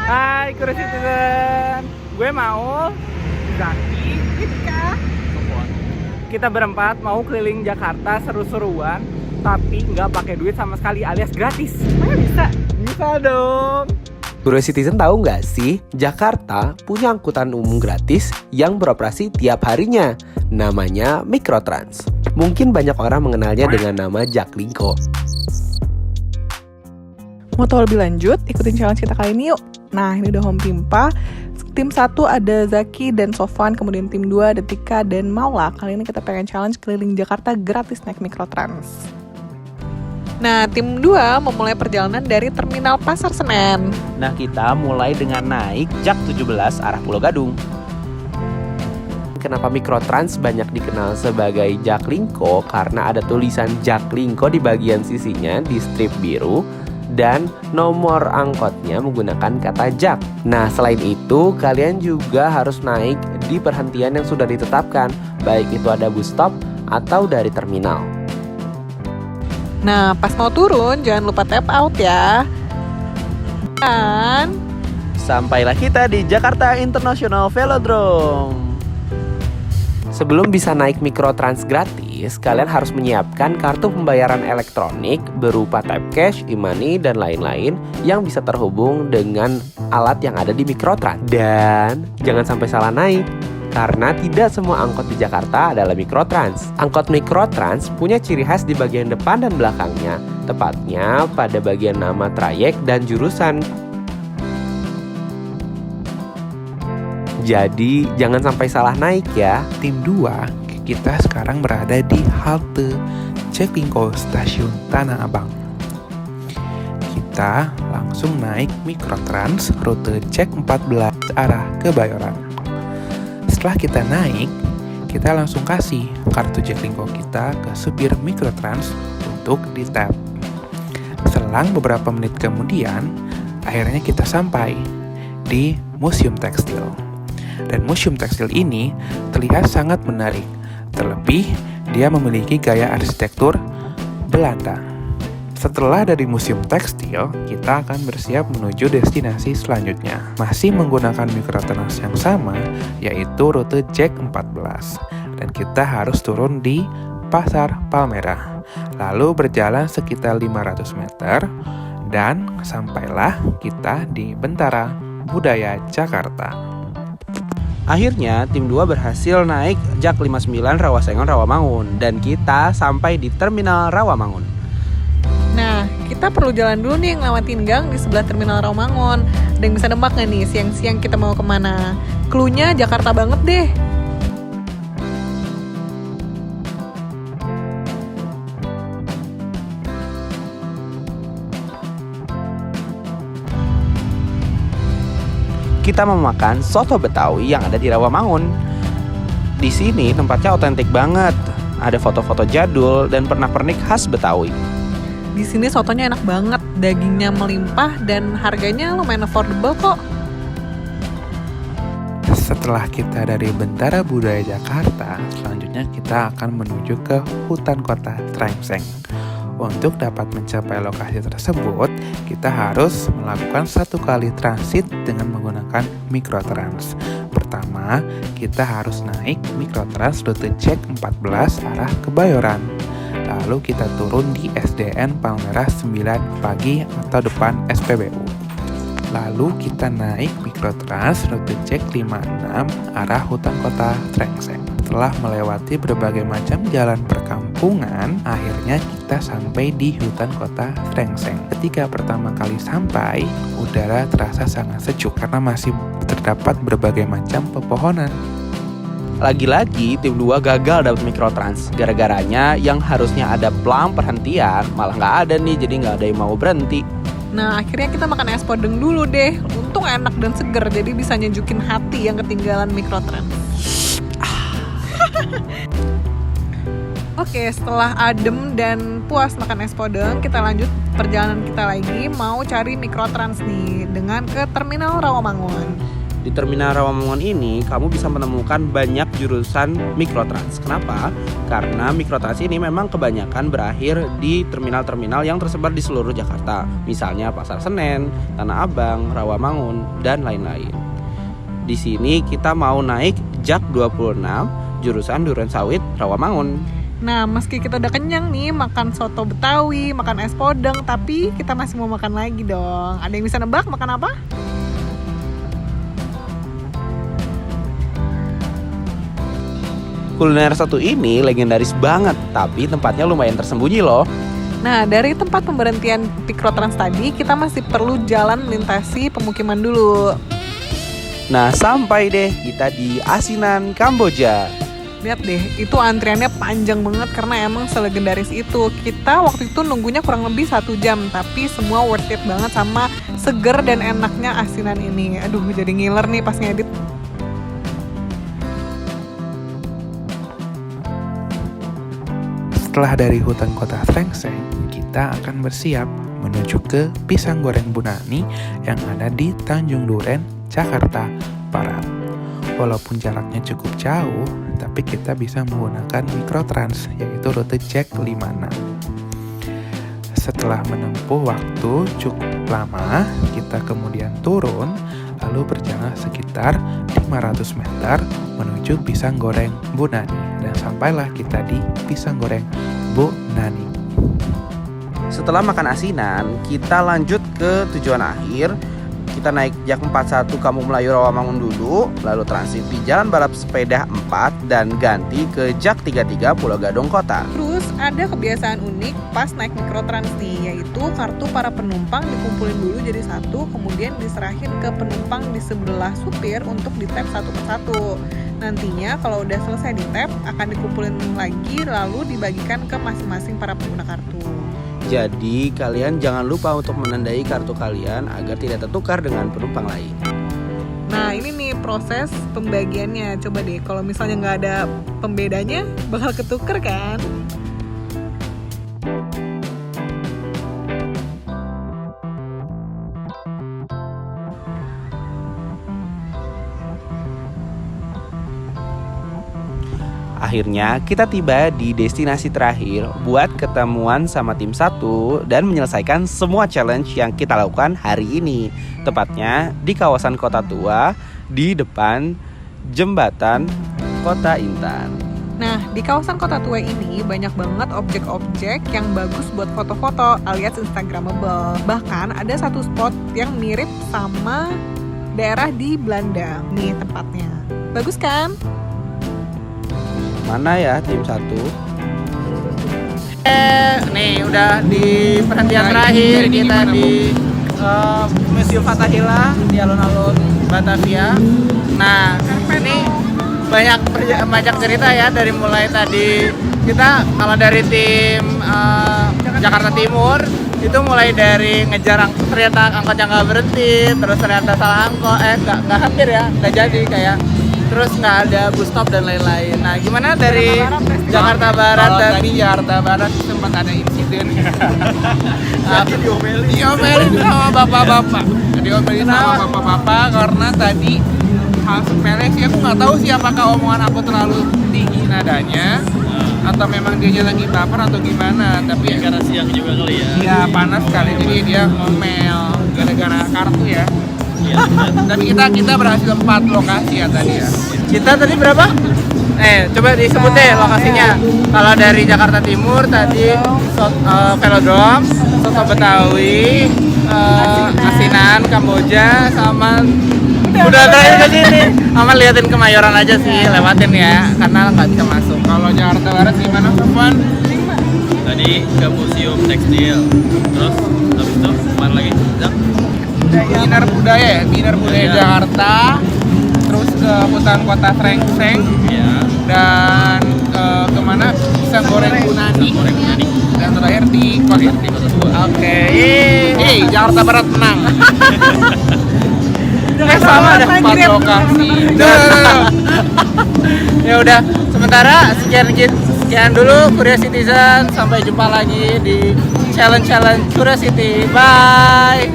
Hai Kru Citizen. Gue mau Zaki, Gitika. kita berempat mau keliling Jakarta seru-seruan, tapi nggak pakai duit sama sekali alias gratis. Mana bisa? Bisa dong. Kru Citizen tahu nggak sih, Jakarta punya angkutan umum gratis yang beroperasi tiap harinya. Namanya Mikrotrans. Mungkin banyak orang mengenalnya dengan nama Jaklingko. Mau tahu lebih lanjut? Ikutin challenge kita kali ini yuk. Nah, ini udah home timpa. Tim 1 ada Zaki dan Sofwan, kemudian tim 2 ada Tika dan Maula. Kali ini kita pengen challenge keliling Jakarta gratis naik Mikrotrans. Nah, tim 2 memulai perjalanan dari Terminal Pasar Senen. Nah, kita mulai dengan naik Jak 17 arah Pulau Gadung. Kenapa Mikrotrans banyak dikenal sebagai Jaklingko? Karena ada tulisan Jaklingko di bagian sisinya di strip biru, dan nomor angkotnya menggunakan kata Jak. Nah, selain itu, kalian juga harus naik di perhentian yang sudah ditetapkan, baik itu ada bus stop atau dari terminal. Nah, pas mau turun, jangan lupa tap out ya. Dan Sampailah kita di Jakarta International Velodrome. Sebelum bisa naik Mikrotrans gratis, kalian harus menyiapkan kartu pembayaran elektronik berupa tap cash, e-money, dan lain-lain yang bisa terhubung dengan alat yang ada di Mikrotrans. Dan jangan sampai salah naik, karena tidak semua angkot di Jakarta adalah Mikrotrans. Angkot Mikrotrans punya ciri khas di bagian depan dan belakangnya, tepatnya pada bagian nama trayek dan jurusan. Jadi jangan sampai salah naik ya. Tim 2, kita sekarang berada di halte Jaklingko Stasiun Tanah Abang. Kita langsung naik Mikrotrans rute Jak 14 arah Kebayoran. Setelah kita naik, kita langsung kasih kartu Jaklingko kita ke supir Mikrotrans untuk di-tap. Selang beberapa menit kemudian, akhirnya kita sampai di Museum Tekstil. Dan Museum Tekstil ini terlihat sangat menarik. Terlebih, dia memiliki gaya arsitektur Belanda. Setelah dari Museum Tekstil, kita akan bersiap menuju destinasi selanjutnya. Masih menggunakan Mikrotrans yang sama, yaitu rute Jak 14. Dan kita harus turun di Pasar Palmerah. Lalu berjalan sekitar 500 meter, dan sampailah kita di Bentara Budaya Jakarta. Akhirnya, tim 2 berhasil naik Jak 59 Rawasengon Rawamangun, dan kita sampai di Terminal Rawamangun. nah, kita perlu jalan dulu nih ngelewatin gang di sebelah Terminal Rawamangun. Ada yang bisa nebak nggak nih siang-siang kita mau kemana? Cluenya Jakarta banget deh. Kita mau makan soto Betawi yang ada di Rawamangun. Di sini tempatnya otentik banget. Ada foto-foto jadul dan pernak-pernik khas Betawi. Di sini sotonya enak banget, dagingnya melimpah dan harganya lumayan affordable kok. Setelah kita dari Bentara Budaya Jakarta, selanjutnya kita akan menuju ke hutan kota Trengseng. Untuk dapat mencapai lokasi tersebut, kita harus melakukan satu kali transit dengan menggunakan Mikrotrans. Pertama, kita harus naik Mikrotrans rute Jak 14 arah Kebayoran. Lalu kita turun di SDN Palmerah 9 pagi atau depan SPBU. Lalu kita naik Mikrotrans rute Jak 56 arah hutan kota Trengseng. Setelah melewati berbagai macam jalan perkampungan, akhirnya kita sampai di hutan kota Trengseng. Ketika pertama kali sampai, udara terasa sangat sejuk karena masih terdapat berbagai macam pepohonan. Lagi-lagi tim 2 gagal dapat Mikrotrans. Gara-garanya yang harusnya ada pelang perhentian malah nggak ada nih, jadi nggak ada yang mau berhenti. Nah, akhirnya kita makan es podeng dulu deh. Untung enak dan seger, jadi bisa nyejukin hati yang ketinggalan Mikrotrans. Oke, setelah adem dan puas makan es podeng, kita lanjut perjalanan kita lagi mau cari Mikrotrans nih dengan ke Terminal Rawamangun. Di Terminal Rawamangun ini, kamu bisa menemukan banyak jurusan mikrotrans. Kenapa? Karena mikrotrans ini memang kebanyakan berakhir di terminal-terminal yang tersebar di seluruh Jakarta. Misalnya Pasar Senen, Tanah Abang, Rawamangun, dan lain-lain. Di sini kita mau naik JAK 26, jurusan Durensawit, Rawamangun. Nah, meski kita udah kenyang nih makan soto Betawi, makan es podeng, tapi kita masih mau makan lagi dong. Ada yang bisa nebak makan apa? Kuliner satu ini legendaris banget, tapi tempatnya lumayan tersembunyi loh. Nah, dari tempat pemberhentian mikrotrans tadi, kita masih perlu jalan melintasi pemukiman dulu. Nah, sampai deh kita di Asinan, Kamboja. Lihat deh, itu antriannya panjang banget karena emang selegendaris itu. Kita waktu itu nunggunya kurang lebih 1 jam, tapi semua worth it banget sama seger dan enaknya asinan ini. Aduh, jadi ngiler nih pas ngedit. Setelah dari hutan kota Srengseng, kita akan bersiap menuju ke Pisang Goreng Bu Nani yang ada di Tanjung Duren, Jakarta Barat. Walaupun jaraknya cukup jauh, tapi kita bisa menggunakan mikrotrans, yaitu rute JAK 56. Setelah menempuh waktu cukup lama, kita kemudian turun, lalu berjalan sekitar 500 meter menuju Pisang Goreng Bu Nani. Dan sampailah kita di Pisang Goreng Bu Nani. Setelah makan asinan, kita lanjut ke tujuan akhir. Kita naik JAK 41 Kampung Melayu Rawamangun dulu, lalu transit di Jalan Balap Sepeda 4 dan ganti ke JAK 33 Pulau Gadung Kota. Terus ada kebiasaan unik pas naik mikrotrans nih, yaitu kartu para penumpang dikumpulin dulu jadi satu, kemudian diserahin ke penumpang di sebelah supir untuk di-tap satu persatu. Nantinya kalau udah selesai di-tap akan dikumpulin lagi lalu dibagikan ke masing-masing para pengguna kartu. Jadi kalian jangan lupa untuk menandai kartu kalian agar tidak tertukar dengan penumpang lain. Nah, ini nih proses pembagiannya. Coba deh, kalau misalnya nggak ada pembedanya, bakal ketuker kan? Akhirnya kita tiba di destinasi terakhir buat ketemuan sama tim 1 dan menyelesaikan semua challenge yang kita lakukan hari ini. Tepatnya di kawasan Kota Tua di depan jembatan Kota Intan. Nah, di kawasan Kota Tua ini banyak banget objek-objek yang bagus buat foto-foto alias instagramable. Bahkan ada satu spot yang mirip sama daerah di Belanda. Nih tempatnya. Bagus kan? Mana ya tim 1? Nih udah di perhentian terakhir kita di Museum Fathahillah di alun-alun Batavia. Nah ini banyak cerita ya, dari mulai tadi kita kalau dari tim Jakarta Timur itu mulai dari ngejar ternyata angkot yang nggak berhenti, terus ternyata salah angkot, nggak hampir ya, nggak jadi kayak. Terus nggak ada bus stop dan lain-lain. Nah, gimana dari Jakarta Barat dan Tadi Jakarta Barat sempat ada insiden. diomelin sama bapak-bapak. Diomelin sama bapak-bapak karena tadi hal sepele sih, aku nggak tahu sih apakah omongan aku terlalu tinggi nadanya atau memang dia lagi baper atau gimana, tapi karena siang juga kali ya. iya panas sekali, jadi dia ngomel gara-gara kartu ya. Dan kita berhasil 4 lokasi ya tadi ya. Kita tadi berapa? Coba disebut deh lokasinya. Kalau dari Jakarta Timur tadi Velodrome, Soto Betawi, Asinan, Kamboja, sama udah terakhir ke sini. Aman liatin Kemayoran aja sih, lewatin ya, karena nggak bisa masuk. Kalau Jakarta Barat gimana, Sofwan? Tadi ke Museum Tekstil, terus habis itu kemana lagi? Minar budaya Jakarta, terus ke hutan kota Srengseng, Ya, dan kemana Pisang Goreng Bu Nani, dan terakhir di Kota Tua. Oke. Jakarta Barat menang. Sama dah. 4 lokasi. Ya udah, sementara sekian dulu Curiositizen. Sampai jumpa lagi di challenge Curiosity. Bye.